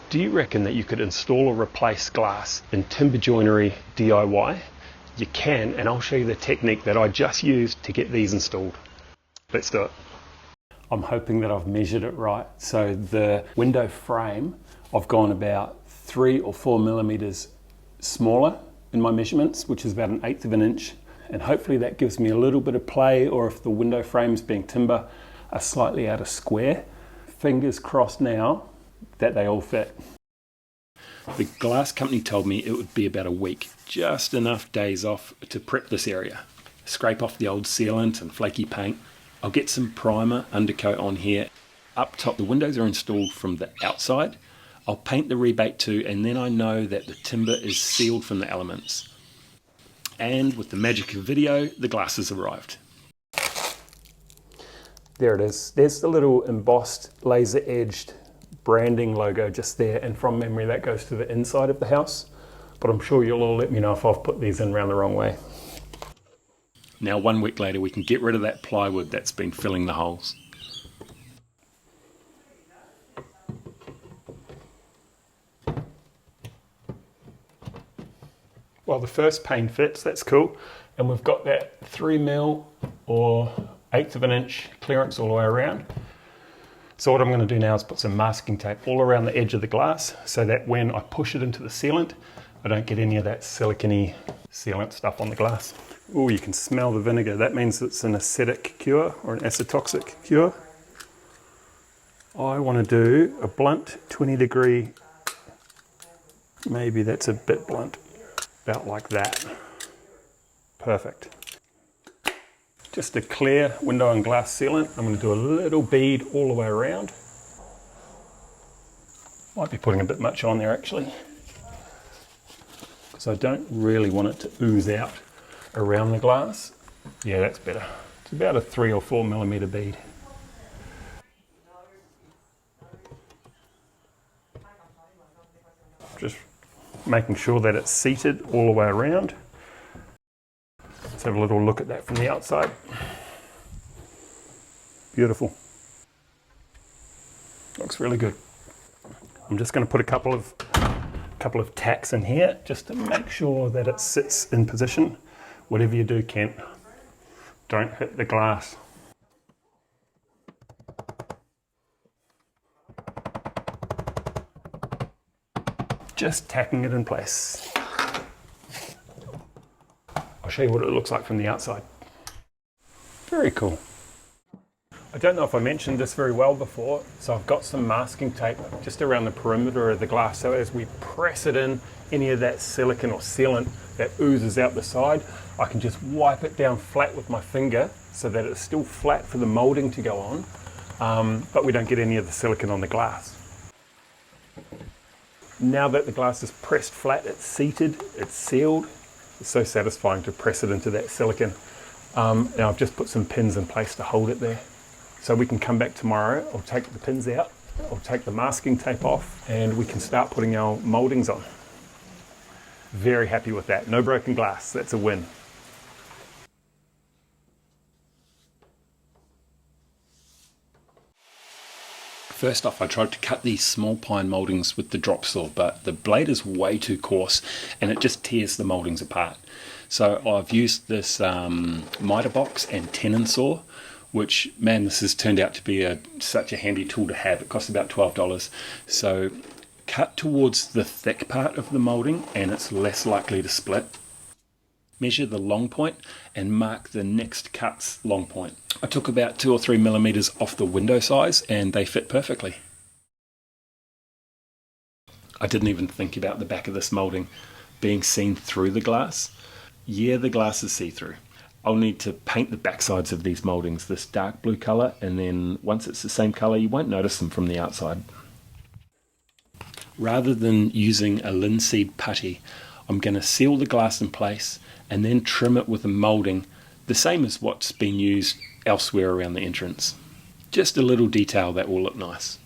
Do you reckon that you could install or replace glass in timber joinery DIY? You can, and I'll show you the technique that I just used to get these installed. Let's do it. I'm hoping that I've measured it right. So the window frame, I've gone about 3 or 4 millimeters smaller in my measurements, which is about 1/8 of an inch. And hopefully that gives me a little bit of play, or if the window frames being timber are slightly out of square. Fingers crossed now that they all fit. The glass company told me it would be about a week, just enough days off to prep this area. Scrape off the old sealant and flaky paint. I'll get some primer undercoat on here. Up top, the windows are installed from the outside. I'll paint the rebate too, and then I know that the timber is sealed from the elements. And with the magic of video, the glass has arrived. There it is. There's the little embossed, laser-edged branding logo just there, and from memory that goes to the inside of the house. But I'm sure you'll all let me know if I've put these in around the wrong way. Now 1 week later, we can get rid of that plywood that's been filling the holes. Well, the first pane fits, that's cool. And we've got that 3mm or 1/8 of an inch clearance all the way around. So what I'm going to do now is put some masking tape all around the edge of the glass so that when I push it into the sealant, I don't get any of that silicone sealant stuff on the glass. Oh, you can smell the vinegar. That means it's an acidic cure or an acidotoxic cure. I want to do a blunt 20°, maybe that's a bit blunt, about like that. Perfect. Just a clear window and glass sealant. I'm going to do a little bead all the way around. Might be putting a bit much on there actually, because I don't really want it to ooze out around the glass. Yeah, that's better. It's about a 3 or 4 millimeter bead. Just making sure that it's seated all the way around. Let's have a little look at that from the outside. Beautiful. Looks really good. I'm just going to put a couple of tacks in here just to make sure that it sits in position. Whatever you do, Kent, don't hit the glass. Just tacking it in place. I'll show you what it looks like from the outside. Very cool. I don't know if I mentioned this very well before, so I've got some masking tape just around the perimeter of the glass, so as we press it in, any of that silicone or sealant that oozes out the side, I can just wipe it down flat with my finger so that it's still flat for the molding to go on, but we don't get any of the silicone on the glass. Now that the glass is pressed flat, it's seated, it's sealed. It's so satisfying to press it into that silicone. Now I've just put some pins in place to hold it there. So we can come back tomorrow, I'll take the pins out, I'll take the masking tape off, and we can start putting our mouldings on. Very happy with that. No broken glass, that's a win. First off, I tried to cut these small pine mouldings with the drop saw, but the blade is way too coarse and it just tears the mouldings apart. So I've used this miter box and tenon saw, which, man, this has turned out to be such a handy tool to have. It costs about $12. So cut towards the thick part of the moulding and it's less likely to split. Measure the long point and mark the next cut's long point. I took about 2 or 3 millimeters off the window size and they fit perfectly. I didn't even think about the back of this moulding being seen through the glass. Yeah, the glass is see-through. I'll need to paint the backsides of these mouldings this dark blue colour, and then once it's the same colour you won't notice them from the outside. Rather than using a linseed putty, I'm going to seal the glass in place and then trim it with a moulding the same as what's been used elsewhere around the entrance. Just a little detail that will look nice.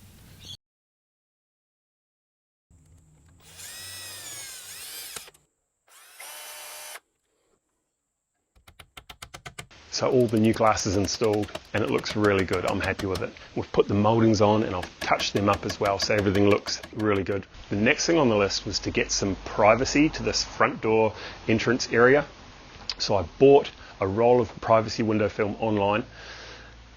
So all the new glass is installed and it looks really good. I'm happy with it. We've put the mouldings on and I've touched them up as well, so everything looks really good. The next thing on the list was to get some privacy to this front door entrance area. So I bought a roll of privacy window film online.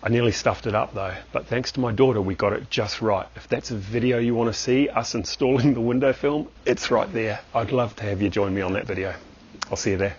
I nearly stuffed it up though, but thanks to my daughter we got it just right. If that's a video you want to see, us installing the window film, it's right there. I'd love to have you join me on that video. I'll see you there.